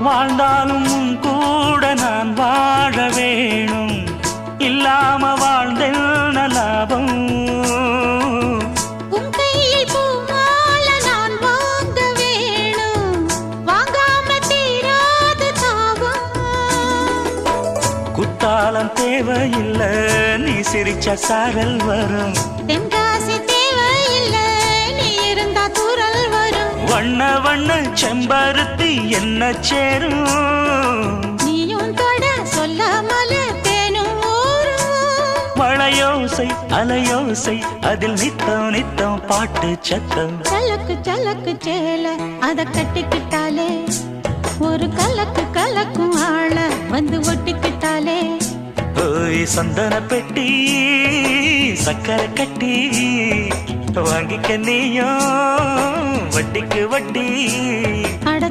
வாழ்ந்தாலும் உன் கூட நான் வாழ வேணும், இல்லாம வாழ்ந்தென்ன லாபம்? உன் கையில் பூமால நான் வாங்க வேணும், வாங்காம தீராத தாபம். குத்தாலம் தேவையில்லை, நீ சிரிச்ச சாரல் வரும். தென்காசி தேவையில்லை, நீ இருந்தா தூரல் வரும். வண்ண வண்ண செம்பருத்தி என்ன சேரும், நீயும் தொட சொல்லாமல தேனும் ஊரும். மழையோசை அலையோசை அதில் நித்தம் நித்தம் பாட்டு சத்தம். சலக்கு சலக்கு சேல அத கட்டிக்கிட்டாலே, ஒரு கலக்கு கலக்கும் ஆள வந்து ஒட்டிக்கிட்டாலே. ஓய் சந்தன பெட்டி சக்கரை கட்டி வாங்கிக்க நீயும் வட்டிக்கு வட்டி. அட